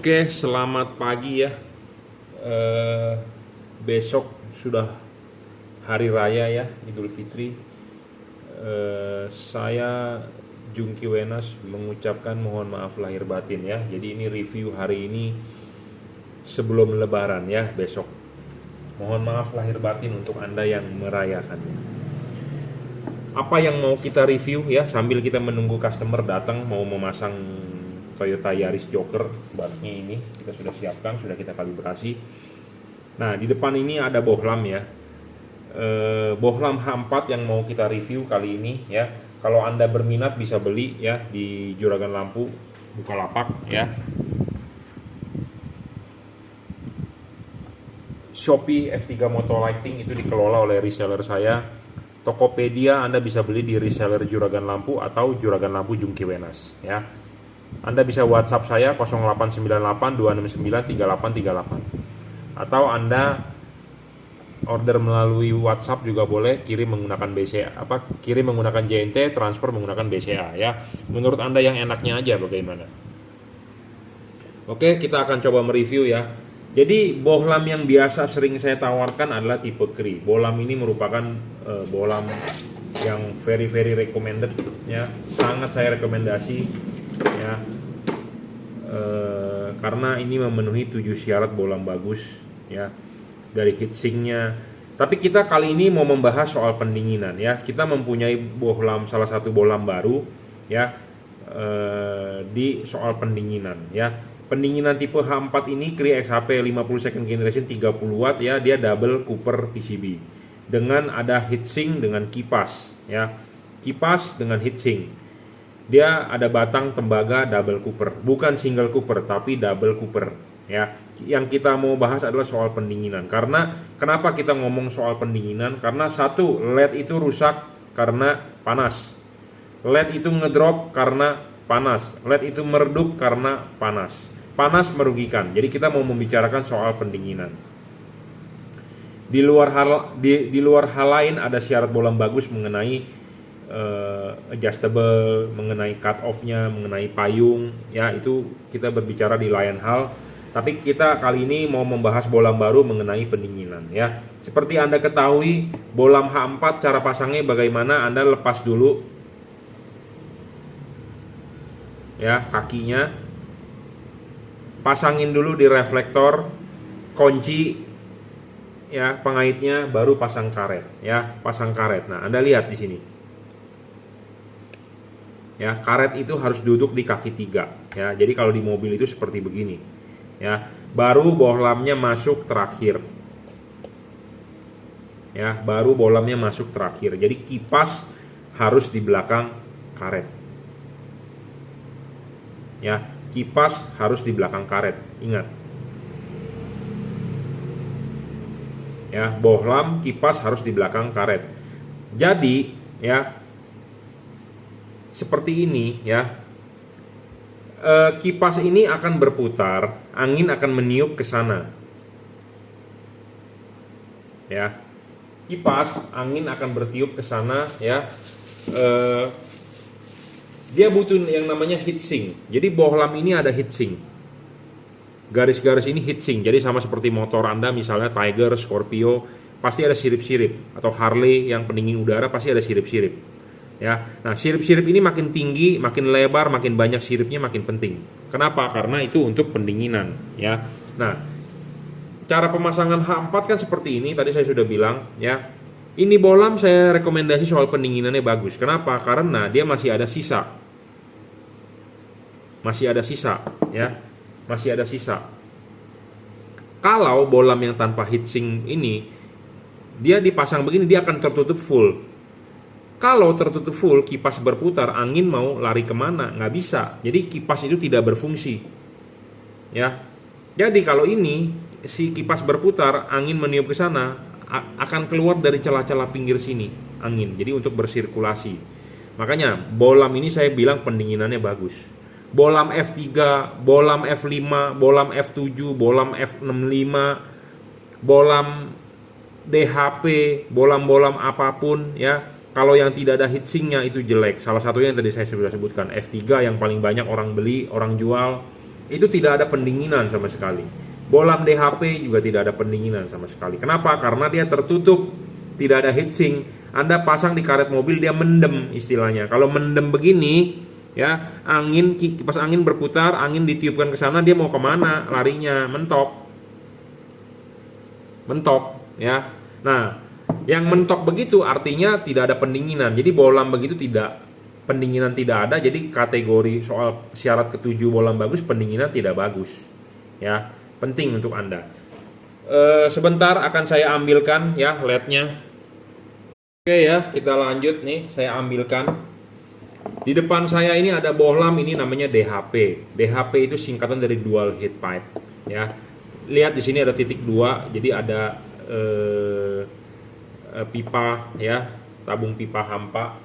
Oke, selamat pagi ya. Besok sudah hari raya ya, Idul Fitri. Saya Jungki Wenas mengucapkan mohon maaf lahir batin ya. Jadi ini review hari ini sebelum Lebaran ya, besok. Mohon maaf lahir batin untuk Anda yang merayakannya. Apa yang mau kita review ya, sambil kita menunggu customer datang mau memasang Toyota Yaris Joker baknya ini kita sudah siapkan, sudah kita kalibrasi. Nah, di depan ini ada bohlam ya, bohlam H4 yang mau kita review kali ini ya. Kalau Anda berminat bisa beli ya di Juragan Lampu Bukalapak ya. Shopee F3 Moto Lighting itu dikelola oleh reseller saya. Tokopedia Anda bisa beli di reseller Juragan Lampu atau Juragan Lampu Jungki Wenas ya. Anda bisa WhatsApp saya 0898 269 3838 atau Anda order melalui WhatsApp juga boleh, kirim menggunakan BCA kirim menggunakan JNT, transfer menggunakan BCA ya. Menurut Anda yang enaknya aja bagaimana? Oke, kita akan coba mereview ya. Jadi bohlam yang biasa sering saya tawarkan adalah tipe Kri. Bohlam ini merupakan bohlam yang very recommended ya. Sangat saya rekomendasi ya, karena ini memenuhi 7 syarat bohlam bagus ya, dari heatsinknya. Tapi kita kali ini mau membahas soal pendinginan ya. Kita mempunyai bohlam, salah satu bohlam baru ya, di soal pendinginan ya. Pendinginan tipe H4 ini Kri XHP 50 second generation 30 watt ya. Dia double cooper PCB dengan ada heatsink dengan kipas ya, kipas dengan heatsink. Dia ada batang tembaga double cooper, bukan single cooper tapi double cooper ya. Yang kita mau bahas adalah soal pendinginan. Karena kenapa kita ngomong soal pendinginan? Karena satu, LED itu rusak karena panas. LED itu ngedrop karena panas. LED itu meredup karena panas. Panas merugikan. Jadi kita mau membicarakan soal pendinginan. Di luar hal lain ada syarat bohlam bagus mengenai adjustable, mengenai cut off-nya, mengenai payung ya, itu kita berbicara di lain hal. Tapi kita kali ini mau membahas bohlam baru mengenai pendinginan ya. Seperti Anda ketahui, bohlam H4 cara pasangnya bagaimana? Anda lepas dulu ya kakinya, pasangin dulu di reflektor, kunci ya pengaitnya, baru pasang karet ya, pasang karet. Nah, Anda lihat di sini ya, karet itu harus duduk di kaki 3 ya. Jadi kalau di mobil itu seperti begini ya, baru bohlamnya masuk terakhir ya, baru bohlamnya masuk terakhir. Jadi kipas harus di belakang karet ya, kipas harus di belakang karet, ingat ya, bohlam kipas harus di belakang karet. Jadi ya seperti ini ya, kipas ini akan berputar, angin akan meniup ke sana ya, kipas angin akan bertiup ke sana ya. Dia butuh yang namanya heatsink. Jadi bohlam ini ada heatsink, garis-garis ini heatsink. Jadi sama seperti motor Anda misalnya Tiger, Scorpio, pasti ada sirip-sirip, atau Harley yang pendingin udara pasti ada sirip-sirip ya. Nah, sirip-sirip ini makin tinggi, makin lebar, makin banyak siripnya makin penting. Kenapa? Karena itu untuk pendinginan ya. Nah, cara pemasangan H4 kan seperti ini, tadi saya sudah bilang ya. Ini bohlam saya rekomendasi soal pendinginannya bagus. Kenapa? Karena dia masih ada sisa. Masih ada sisa ya. Masih ada sisa. Kalau bohlam yang tanpa heatsink ini, dia dipasang begini, dia akan tertutup full. Kalau tertutup full, kipas berputar, angin mau lari kemana? Nggak bisa. Jadi kipas itu tidak berfungsi ya. Jadi kalau ini si kipas berputar, angin meniup ke sana, akan keluar dari celah-celah pinggir sini angin. Jadi untuk bersirkulasi. Makanya bohlam ini saya bilang pendinginannya bagus. Bohlam F3, bohlam F5, bohlam F7, bohlam F65, bohlam DHP, bohlam-bohlam apapun ya. Kalau yang tidak ada heatsinknya itu jelek. Salah satunya yang tadi saya sudah sebutkan, F3 yang paling banyak orang beli, orang jual, itu tidak ada pendinginan sama sekali. Bohlam DHP juga tidak ada pendinginan sama sekali. Kenapa? Karena dia tertutup, tidak ada heatsink. Anda pasang di karet mobil, dia mendem istilahnya. Kalau mendem begini, ya angin, kipas angin berputar, angin ditiupkan ke sana, dia mau kemana? Larinya mentok, ya. Nah, yang mentok begitu artinya tidak ada pendinginan. Jadi bohlam begitu tidak, pendinginan tidak ada. Jadi kategori soal syarat ketujuh bohlam bagus, pendinginan tidak bagus, ya. Penting untuk Anda. Sebentar akan saya ambilkan ya LED-nya. Oke ya, kita lanjut nih, saya ambilkan. Di depan saya ini ada bohlam, ini namanya DHP. DHP itu singkatan dari dual heat pipe, ya. Lihat di sini ada titik 2, jadi ada pipa ya, tabung pipa hampa.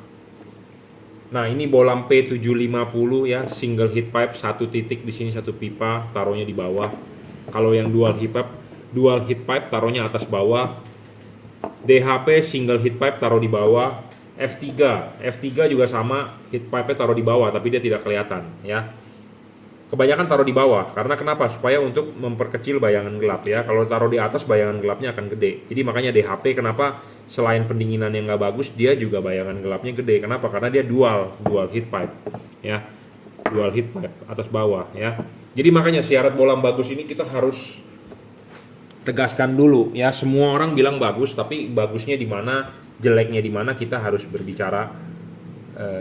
Nah, ini bohlam P750 ya, single heat pipe, satu titik di sini, satu pipa, taruhnya di bawah. Kalau yang dual heat pipe taruhnya atas bawah. DHP single heat pipe taruh di bawah. F3 juga sama, heat pipe taruh di bawah tapi dia tidak kelihatan ya. Kebanyakan taruh di bawah karena kenapa? Supaya untuk memperkecil bayangan gelap ya. Kalau taruh di atas bayangan gelapnya akan gede. Jadi makanya DHP kenapa selain pendinginan yang nggak bagus, dia juga bayangan gelapnya gede. Kenapa? Karena dia dual heat pipe ya. Dual heat pipe atas bawah ya. Jadi makanya syarat bohlam bagus ini kita harus tegaskan dulu ya. Semua orang bilang bagus, tapi bagusnya di mana, jeleknya di mana, kita harus berbicara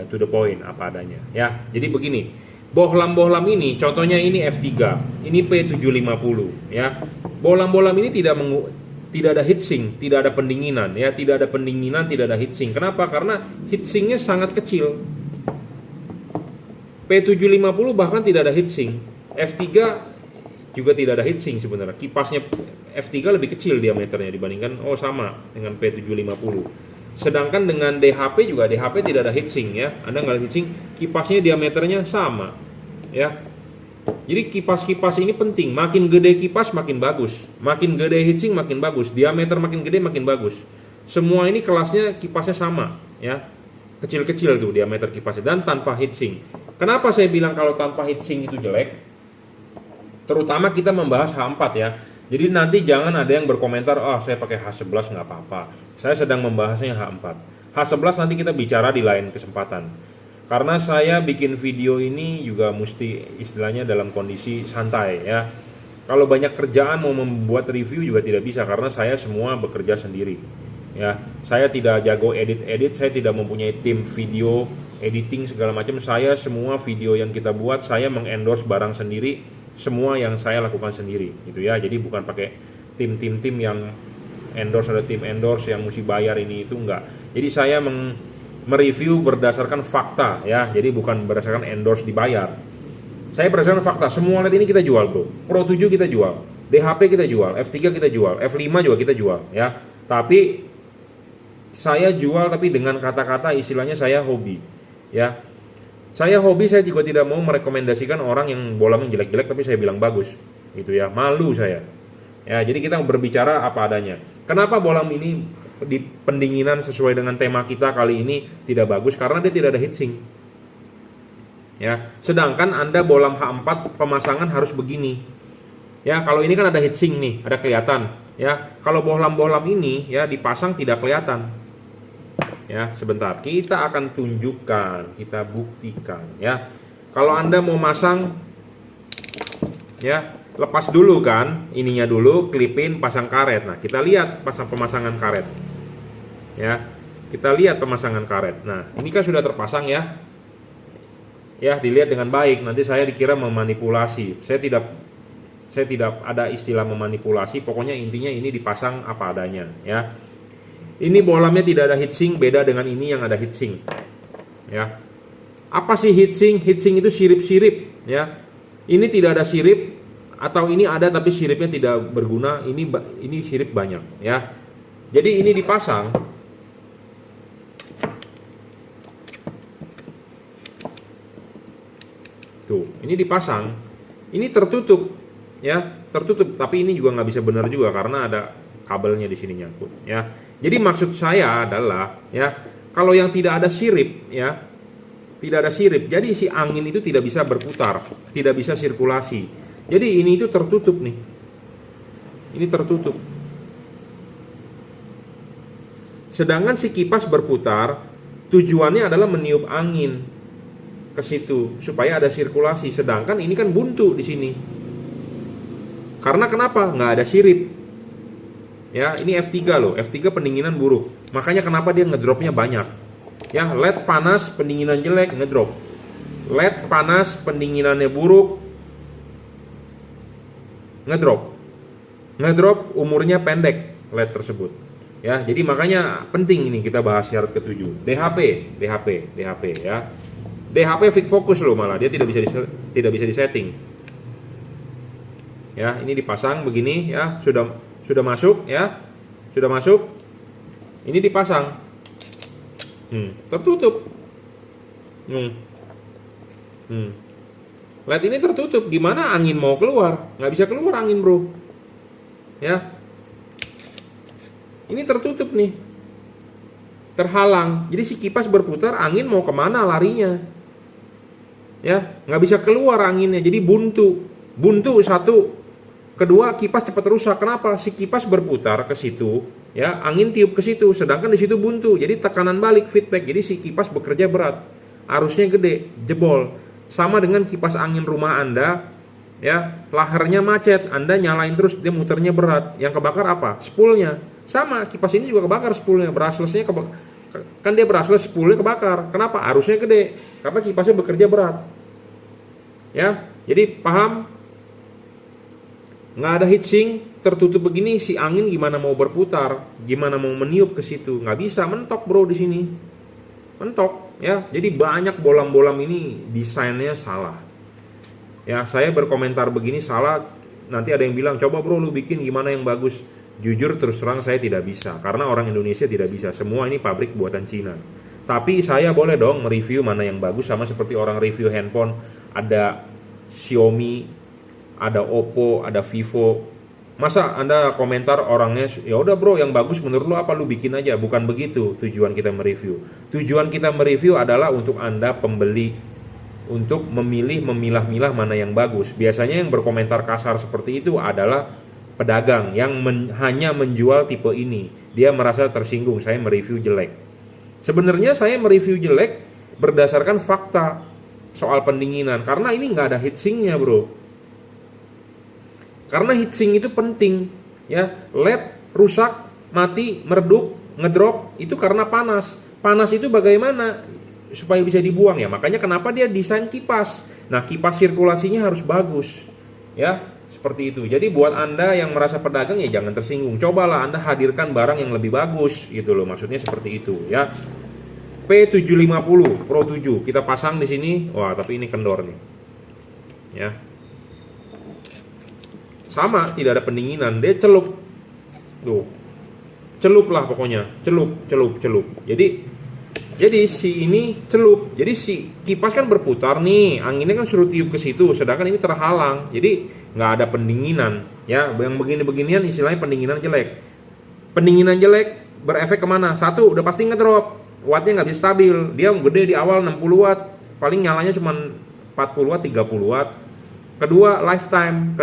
to the point apa adanya ya. Jadi begini, bohlam ini contohnya ini F3, ini P750 ya. Bohlam ini tidak ada heatsink, tidak ada pendinginan ya, tidak ada pendinginan, tidak ada heatsink. Kenapa? Karena heatsinknya sangat kecil. P750 bahkan tidak ada heatsink. F3 juga tidak ada heatsink sebenarnya. Kipasnya F3 lebih kecil diameternya dibandingkan sama dengan P750. Sedangkan dengan DHP juga, DHP tidak ada heatsink ya. Anda nggak ada heatsink, kipasnya diameternya sama ya. Jadi kipas-kipas ini penting. Makin gede kipas makin bagus, makin gede heatsink makin bagus, diameter makin gede makin bagus. Semua ini kelasnya kipasnya sama ya. Kecil-kecil tuh diameter kipasnya dan tanpa heatsink. Kenapa saya bilang kalau tanpa heatsink itu jelek? Terutama kita membahas H4 ya. Jadi nanti jangan ada yang berkomentar, saya pakai H11 nggak apa-apa. Saya sedang membahasnya H4. H11 nanti kita bicara di lain kesempatan. Karena saya bikin video ini juga mesti istilahnya dalam kondisi santai ya. Kalau banyak kerjaan mau membuat review juga tidak bisa karena saya semua bekerja sendiri. Ya, saya tidak jago edit, saya tidak mempunyai tim video editing segala macam. Saya semua video yang kita buat, saya mengendorse barang sendiri. Semua yang saya lakukan sendiri gitu ya. Jadi bukan pakai tim yang endorse, ada tim endorse yang mesti bayar ini itu enggak. Jadi saya mereview berdasarkan fakta ya. Jadi bukan berdasarkan endorse dibayar. Saya berdasarkan fakta. Semua LED ini kita jual, Bro. Pro 7 kita jual, DHP kita jual, F3 kita jual, F5 juga kita jual ya. Tapi saya jual tapi dengan kata-kata istilahnya saya hobi ya. Saya hobi, saya juga tidak mau merekomendasikan orang yang bohlam yang jelek-jelek tapi saya bilang bagus gitu ya, malu saya ya. Jadi kita berbicara apa adanya. Kenapa bohlam ini di pendinginan sesuai dengan tema kita kali ini tidak bagus? Karena dia tidak ada heatsink ya. Sedangkan Anda bohlam H4 pemasangan harus begini ya. Kalau ini kan ada heatsink nih, ada kelihatan ya. Kalau bohlam-bohlam ini ya dipasang tidak kelihatan. Ya, sebentar kita akan tunjukkan, kita buktikan ya. Kalau Anda mau masang ya, lepas dulu kan ininya dulu, klipin, pasang karet. Nah, kita lihat pemasangan karet. Ya. Kita lihat pemasangan karet. Nah, ini kan sudah terpasang ya. Ya, dilihat dengan baik. Nanti saya dikira memanipulasi. Saya tidak ada istilah memanipulasi, pokoknya intinya ini dipasang apa adanya ya. Ini bohlamnya tidak ada heatsink, beda dengan ini yang ada heatsink. Ya. Apa sih heatsink? Heatsink itu sirip-sirip, ya. Ini tidak ada sirip atau ini ada tapi siripnya tidak berguna. Ini sirip banyak, ya. Jadi ini dipasang. Tuh, ini dipasang. Ini tertutup, ya, tertutup. Tapi ini juga nggak bisa benar juga karena ada kabelnya di sini nyangkut, ya. Jadi maksud saya adalah ya, kalau yang tidak ada sirip ya, tidak ada sirip. Jadi si angin itu tidak bisa berputar, tidak bisa sirkulasi. Jadi ini itu tertutup nih. Ini tertutup. Sedangkan si kipas berputar, tujuannya adalah meniup angin ke situ supaya ada sirkulasi. Sedangkan ini kan buntu di sini. Karena kenapa? Nggak ada sirip. Ya, ini F3 loh. F3 pendinginan buruk. Makanya kenapa dia ngedropnya banyak. Ya, LED panas, pendinginan jelek, ngedrop. LED panas, pendinginannya buruk, ngedrop. Ngedrop, umurnya pendek LED tersebut. Ya, jadi makanya penting ini kita bahas syarat ketujuh. DHP ya. DHP fit focus loh, malah dia tidak bisa disetting. Ya, ini dipasang begini ya, sudah masuk ya. Sudah masuk. Ini dipasang. Tertutup. LED ini tertutup, gimana angin mau keluar? Nggak bisa keluar angin, bro. Ya. Ini tertutup nih, terhalang. Jadi si kipas berputar, angin mau kemana larinya? Ya, nggak bisa keluar anginnya. Jadi buntu satu. Kedua, kipas cepat rusak. Kenapa? Si kipas berputar ke situ, ya, angin tiup ke situ. Sedangkan di situ buntu. Jadi tekanan balik, feedback. Jadi si kipas bekerja berat, arusnya gede, jebol. Sama dengan kipas angin rumah Anda. Ya, laharnya macet, Anda nyalain terus, dia muternya berat. Yang kebakar apa? Spoolnya. Sama, kipas ini juga kebakar spoolnya, brushless-nya kan dia brushless, spoolnya kebakar. Kenapa? Arusnya gede, karena kipasnya bekerja berat. Ya, jadi paham? Nggak ada heatsink, tertutup begini, si angin gimana mau berputar, gimana mau meniup ke situ? Nggak bisa, mentok bro di sini, mentok. Ya, jadi banyak bolam-bolam ini desainnya salah. Ya, saya berkomentar begini salah, nanti ada yang bilang, coba bro lu bikin gimana yang bagus. Jujur terus terang saya tidak bisa, karena orang Indonesia tidak bisa. Semua ini pabrik buatan Cina. Tapi saya boleh dong mereview mana yang bagus, sama seperti orang review handphone. Ada Xiaomi, ada Oppo, ada Vivo. Masa Anda komentar orangnya, ya udah bro yang bagus menurut lu apa, lu bikin aja. Bukan begitu tujuan kita mereview. Tujuan kita mereview adalah untuk Anda pembeli, untuk memilih, memilah-milah mana yang bagus. Biasanya yang berkomentar kasar seperti itu adalah pedagang yang hanya menjual tipe ini. Dia merasa tersinggung saya mereview jelek. Sebenarnya saya mereview jelek berdasarkan fakta soal pendinginan, karena ini nggak ada heatsinknya bro. Karena heatsink itu penting ya. LED rusak, mati, meredup, ngedrop itu karena panas. Panas itu bagaimana supaya bisa dibuang ya, makanya kenapa dia desain kipas. Nah, kipas sirkulasinya harus bagus ya. Seperti itu. Jadi buat Anda yang merasa pedagang ya jangan tersinggung. Cobalah Anda hadirkan barang yang lebih bagus gitu loh. Maksudnya seperti itu ya. P750 Pro 7 kita pasang di sini. Wah, tapi ini kendor nih. Ya. Sama, tidak ada pendinginan, dia celup. Tuh. Celup lah pokoknya. Celup. Jadi si ini celup. Jadi si kipas kan berputar nih, anginnya kan suruh tiup ke situ, sedangkan ini terhalang. Jadi nggak ada pendinginan. Ya, yang begini-beginian istilahnya pendinginan jelek. Pendinginan jelek berefek kemana? Satu, udah pasti ngedrop. Wattnya nggak bisa stabil. Dia gede di awal 60 watt, paling nyalanya cuma 40 watt, 30 watt. Kedua, lifetime.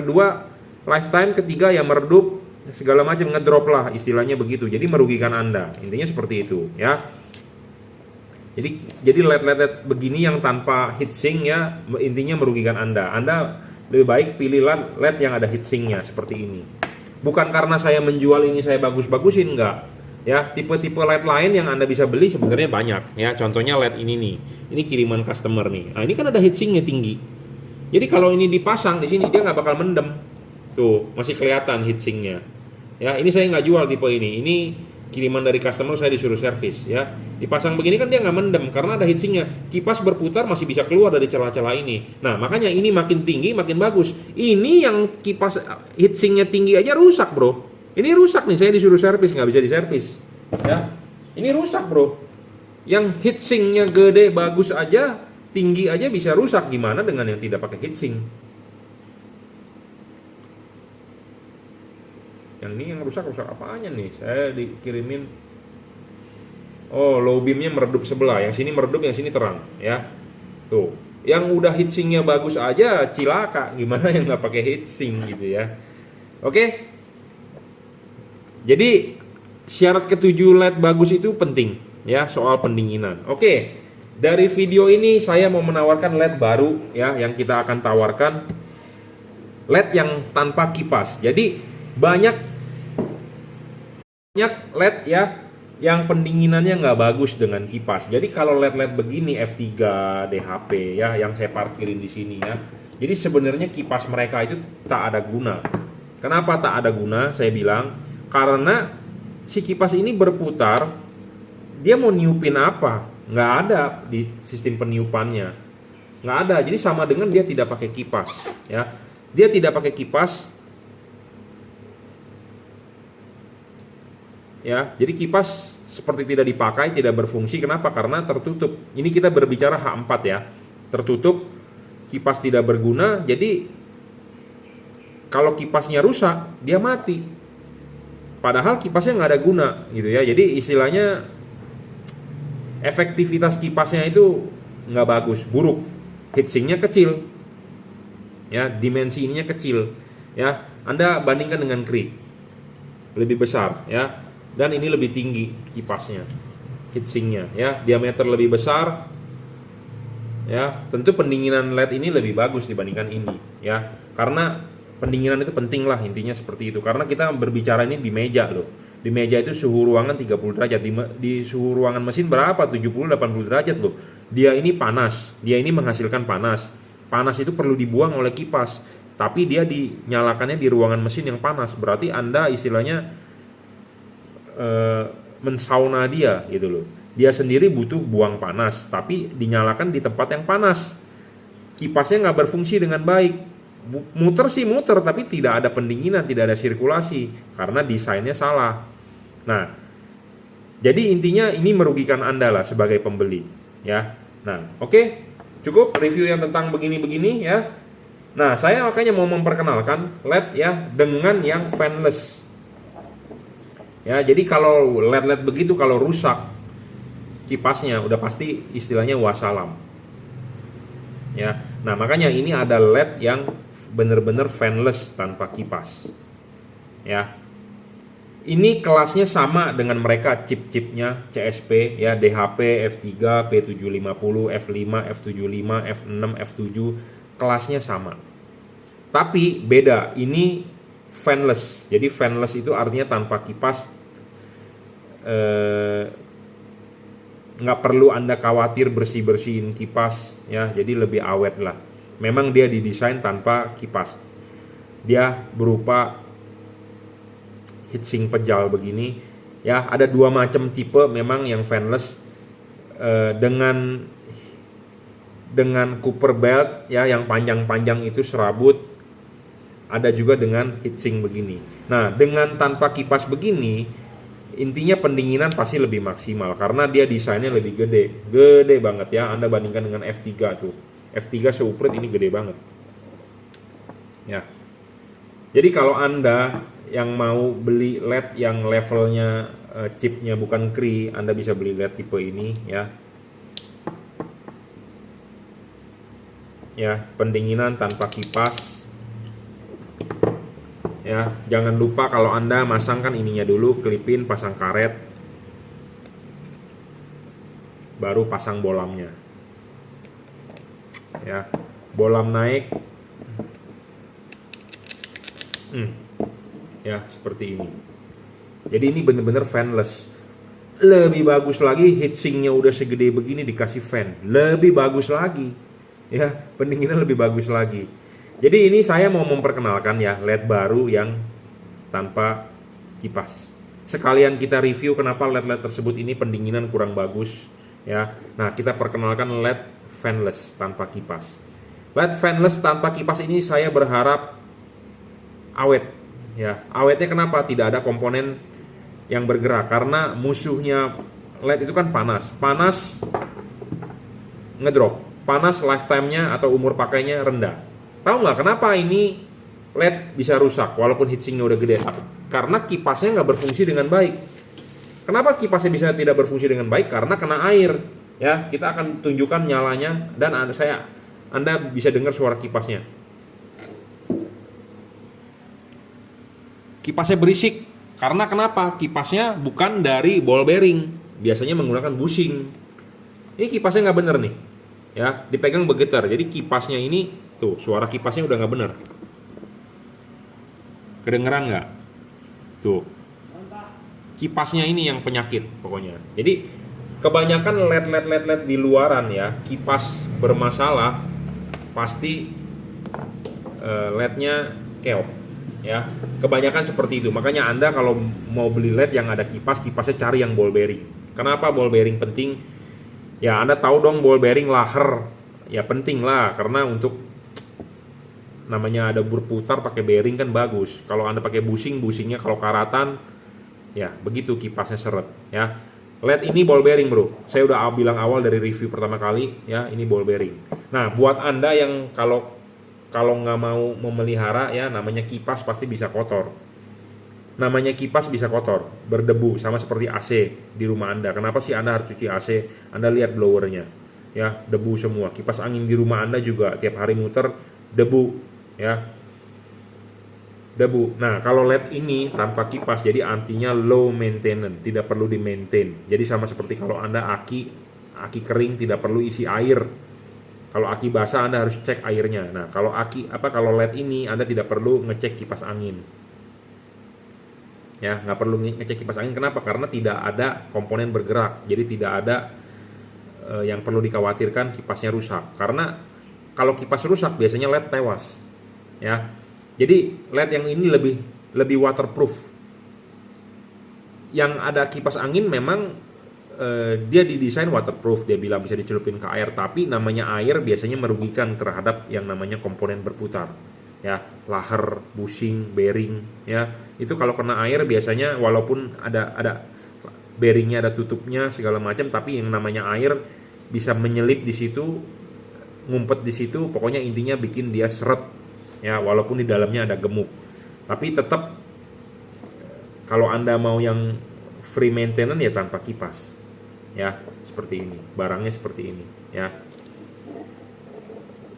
Ketiga, ya meredup, segala macam ngedrop lah, istilahnya begitu. Jadi merugikan Anda. Intinya seperti itu, ya. Jadi LED begini yang tanpa heatsink ya intinya merugikan Anda. Anda lebih baik pilih LED yang ada heatsinknya seperti ini. Bukan karena saya menjual ini saya bagus-bagusin, enggak. Ya, tipe-tipe LED lain yang Anda bisa beli sebenarnya banyak. Ya, contohnya LED ini nih. Ini kiriman customer nih. Nah, ini kan ada heatsinknya tinggi. Jadi kalau ini dipasang di sini dia nggak bakal mendem. Tuh, masih kelihatan heatsinknya. Ya, ini saya nggak jual tipe ini. Ini kiriman dari customer, saya disuruh servis ya. Dipasang begini kan dia nggak mendem karena ada heatsinknya. Kipas berputar masih bisa keluar dari celah-celah ini. Nah, makanya ini makin tinggi makin bagus. Ini yang kipas heatsinknya tinggi aja rusak bro. Ini rusak nih, saya disuruh servis nggak bisa diservis ya. Ini rusak bro. Yang heatsinknya gede bagus aja, tinggi aja bisa rusak, gimana dengan yang tidak pakai heatsink? Yang ini yang rusak apanya nih? Saya dikirimin, oh low beamnya meredup sebelah, yang sini meredup, yang sini terang ya. Tuh, yang udah heatsinknya bagus aja cilaka, gimana yang nggak pakai heatsink gitu ya. Oke, jadi syarat ketujuh LED bagus itu penting ya soal pendinginan. Oke, dari video ini saya mau menawarkan LED baru ya yang kita akan tawarkan, LED yang tanpa kipas. Jadi banyak LED ya yang pendinginannya nggak bagus dengan kipas. Jadi kalau LED-LED begini F3, DHP ya yang saya parkirin di sini ya. Jadi sebenarnya kipas mereka itu tak ada guna. Kenapa tak ada guna? Saya bilang karena si kipas ini berputar, dia mau niupin apa? Nggak ada di sistem peniupannya. Nggak ada. Jadi sama dengan dia tidak pakai kipas ya. Dia tidak pakai kipas. Ya, jadi kipas seperti tidak dipakai, tidak berfungsi. Kenapa? Karena tertutup. Ini kita berbicara H4 ya. Tertutup, kipas tidak berguna. Jadi kalau kipasnya rusak, dia mati. Padahal kipasnya nggak ada guna, gitu ya. Jadi istilahnya efektivitas kipasnya itu nggak bagus, buruk. Heatsinknya kecil, ya, dimensi ininya kecil, ya. Anda bandingkan dengan Cree, lebih besar, ya. Dan ini lebih tinggi kipasnya, heatsinknya ya, diameter lebih besar ya. Tentu pendinginan LED ini lebih bagus dibandingkan ini ya, karena pendinginan itu penting lah, intinya seperti itu. Karena kita berbicara ini di meja loh, di meja itu suhu ruangan 30 derajat, di suhu ruangan mesin berapa, 70-80 derajat loh. Dia ini panas, dia ini menghasilkan panas. Panas itu perlu dibuang oleh kipas, tapi dia dinyalakannya di ruangan mesin yang panas. Berarti Anda istilahnya mensauna dia gitu loh. Dia sendiri butuh buang panas, tapi dinyalakan di tempat yang panas. Kipasnya nggak berfungsi dengan baik. Muter sih muter, tapi tidak ada pendinginan, tidak ada sirkulasi karena desainnya salah. Nah, jadi intinya ini merugikan Anda lah sebagai pembeli ya. Nah, oke, cukup review yang tentang begini-begini ya. Nah, saya makanya mau memperkenalkan LED ya dengan yang fanless. Ya, jadi kalau LED-LED begitu kalau rusak kipasnya udah pasti istilahnya wassalam. Ya. Nah, makanya ini ada LED yang benar-benar fanless tanpa kipas. Ya. Ini kelasnya sama dengan mereka chip-chipnya CSP ya, DHP, F3, P750, F5, F75, F6, F7, kelasnya sama. Tapi beda, ini fanless. Jadi fanless itu artinya tanpa kipas. Nggak perlu Anda khawatir bersih-bersihin kipas ya, jadi lebih awet lah. Memang dia didesain tanpa kipas, dia berupa heatsink pejal begini ya. Ada dua macam tipe memang yang fanless, dengan Cooper belt ya, yang panjang-panjang itu serabut. Ada juga dengan heatsink begini. Nah, dengan tanpa kipas begini intinya pendinginan pasti lebih maksimal karena dia desainnya lebih gede banget ya. Anda bandingkan dengan F3 tuh, F3 seuprit, ini gede banget ya. Jadi kalau Anda yang mau beli LED yang levelnya chipnya bukan Cree, Anda bisa beli LED tipe ini ya. Ya, pendinginan tanpa kipas. Ya, jangan lupa kalau Anda masangkan ininya dulu, klipin, pasang karet, baru pasang bolamnya. Ya, bolam naik. Ya, seperti ini. Jadi ini benar-benar fanless. Lebih bagus lagi, heatsinknya udah segede begini dikasih fan, lebih bagus lagi. Ya, pendinginan lebih bagus lagi. Jadi ini saya mau memperkenalkan ya LED baru yang tanpa kipas. Sekalian kita review kenapa LED-LED tersebut ini pendinginan kurang bagus ya. Nah, kita perkenalkan LED fanless tanpa kipas. LED fanless tanpa kipas ini saya berharap awet ya. Awetnya kenapa? Tidak ada komponen yang bergerak karena musuhnya LED itu kan panas. Panas ngedrop. Panas lifetime-nya atau umur pakainya rendah. Tahu nggak kenapa ini LED bisa rusak walaupun heatsinknya udah gede? Karena kipasnya nggak berfungsi dengan baik. Kenapa kipasnya bisa tidak berfungsi dengan baik? Karena kena air. Ya, kita akan tunjukkan nyalanya dan Anda bisa dengar suara kipasnya. Kipasnya berisik. Karena kenapa? Kipasnya bukan dari ball bearing. Biasanya menggunakan bushing. Ini kipasnya nggak bener nih. Ya, dipegang bergetar. Jadi kipasnya ini, tuh suara kipasnya udah nggak bener. Kedengeran nggak? Tuh. Kipasnya ini yang penyakit pokoknya. Jadi kebanyakan LED di luaran ya, kipas bermasalah pasti LED-nya keok ya. Kebanyakan seperti itu. Makanya Anda kalau mau beli LED yang ada kipasnya cari yang ball bearing. Kenapa ball bearing penting? Ya Anda tahu dong ball bearing laher. Ya penting lah karena untuk namanya ada berputar pakai bearing kan bagus. Kalau Anda pakai bushingnya kalau karatan ya begitu kipasnya seret ya. LED ini ball bearing bro, saya udah bilang awal dari review pertama kali ya, ini ball bearing. Nah buat Anda yang kalau nggak mau memelihara ya, namanya kipas pasti bisa kotor. Namanya kipas bisa kotor, berdebu sama seperti AC di rumah Anda. Kenapa sih Anda harus cuci AC? Anda lihat blowernya ya, debu semua. Kipas angin di rumah Anda juga tiap hari muter debu ya, debu. Nah, kalau LED ini tanpa kipas, jadi artinya low maintenance, tidak perlu di maintain. Jadi sama seperti kalau Anda aki kering tidak perlu isi air. Kalau aki basah Anda harus cek airnya. Nah, kalau kalau LED ini Anda tidak perlu ngecek kipas angin. Ya, nggak perlu ngecek kipas angin. Kenapa? Karena tidak ada komponen bergerak. Jadi tidak ada yang perlu dikhawatirkan kipasnya rusak. Karena kalau kipas rusak biasanya LED tewas. Ya. Jadi LED yang ini lebih waterproof. Yang ada kipas angin memang dia didesain waterproof, dia bilang bisa dicelupin ke air, tapi namanya air biasanya merugikan terhadap yang namanya komponen berputar. Ya, laher, bushing, bearing, ya. Itu kalau kena air biasanya walaupun ada bearingnya ada tutupnya segala macam, tapi yang namanya air bisa menyelip di situ, ngumpet di situ, pokoknya intinya bikin dia seret. Ya, walaupun di dalamnya ada gemuk. Tapi tetap kalau Anda mau yang free maintenance ya tanpa kipas. Ya, seperti ini. Barangnya seperti ini, ya.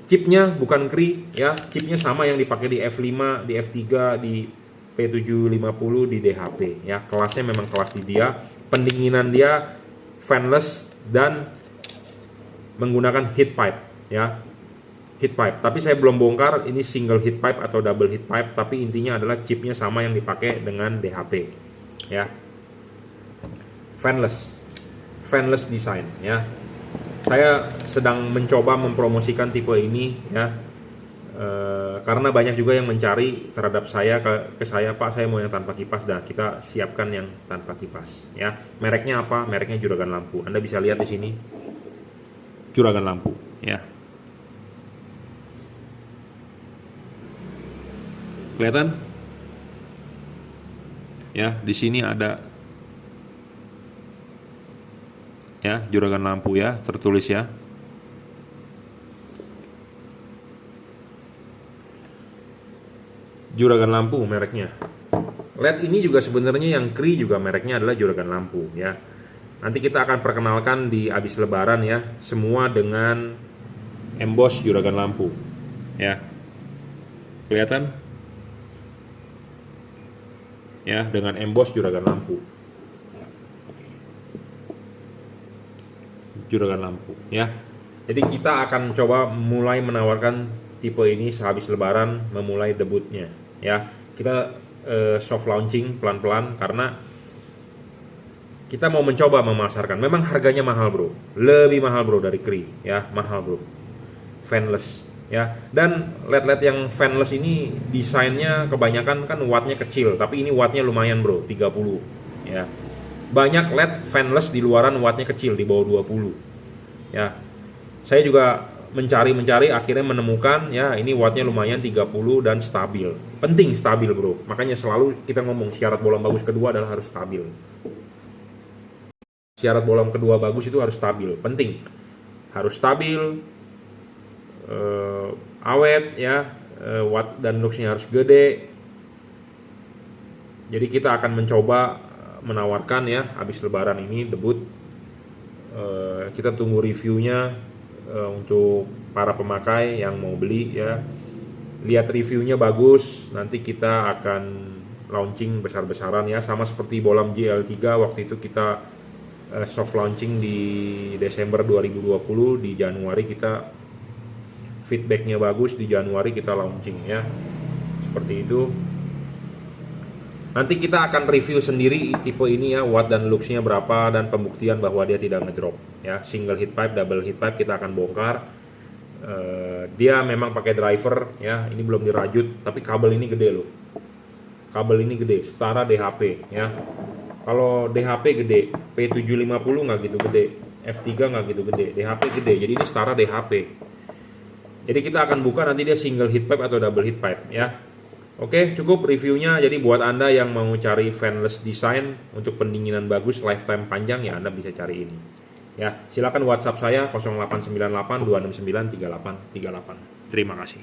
Chipnya bukan Cree, ya. Chipnya sama yang dipakai di F5, di F3, di P750, di DHP, ya. Kelasnya memang kelas di dia. Pendinginan dia fanless dan menggunakan heat pipe, ya. Heat pipe, tapi saya belum bongkar ini single heat pipe atau double heat pipe, tapi intinya adalah chipnya sama yang dipakai dengan DHP, ya. Fanless design, ya. Saya sedang mencoba mempromosikan tipe ini, ya, karena banyak juga yang mencari terhadap saya ke saya, Pak, saya mau yang tanpa kipas, dan kita siapkan yang tanpa kipas, ya. Mereknya apa? Mereknya Juragan Lampu. Anda bisa lihat di sini, Juragan Lampu, ya. Kelihatan? Ya, di sini ada ya Juragan Lampu ya, tertulis ya. Juragan Lampu mereknya. LED ini juga sebenarnya yang Cree juga mereknya adalah Juragan Lampu ya. Nanti kita akan perkenalkan di habis lebaran ya, semua dengan emboss Juragan Lampu. Ya. Kelihatan? Ya, dengan emboss Juragan Lampu. Juragan Lampu ya. Jadi kita akan coba mulai menawarkan tipe ini sehabis lebaran, memulai debutnya ya. Kita soft launching pelan-pelan karena kita mau mencoba memasarkan. Memang harganya mahal bro, lebih mahal bro dari Cree ya, mahal bro. Fanless ya, dan LED yang fanless ini desainnya kebanyakan kan wattnya kecil, tapi ini wattnya lumayan bro, 30 ya. Banyak LED fanless di luaran wattnya kecil di bawah 20 ya. Saya juga mencari akhirnya menemukan ya ini wattnya lumayan 30 dan stabil. Penting stabil bro, makanya selalu kita ngomong syarat bolam bagus kedua adalah harus stabil. Syarat bolam kedua bagus itu harus stabil, penting harus stabil, awet ya, watt dan luxnya harus gede. Jadi kita akan mencoba menawarkan ya habis lebaran ini debut Kita tunggu reviewnya untuk para pemakai yang mau beli ya. Lihat reviewnya bagus, nanti kita akan launching besar-besaran ya, sama seperti bolam GL3 waktu itu kita soft launching di Desember 2020, di Januari kita feedbacknya bagus, di Januari kita launching ya, seperti itu. Nanti kita akan review sendiri tipe ini ya, watt dan luxnya berapa, dan pembuktian bahwa dia tidak ngedrop ya. Single heat pipe, double heat pipe kita akan bongkar. Dia memang pakai driver ya, ini belum dirajut, tapi kabel ini gede loh. Kabel ini gede, setara DHP ya. Kalau DHP gede, P750 nggak gitu gede, F3 nggak gitu gede, DHP gede, jadi ini setara DHP. Jadi kita akan buka nanti dia single heat pipe atau double heat pipe ya. Oke, cukup reviewnya. Jadi buat Anda yang mau cari fanless design untuk pendinginan bagus, lifetime panjang ya, Anda bisa cari ini. Ya, silakan WhatsApp saya 0898 269 3838. Terima kasih.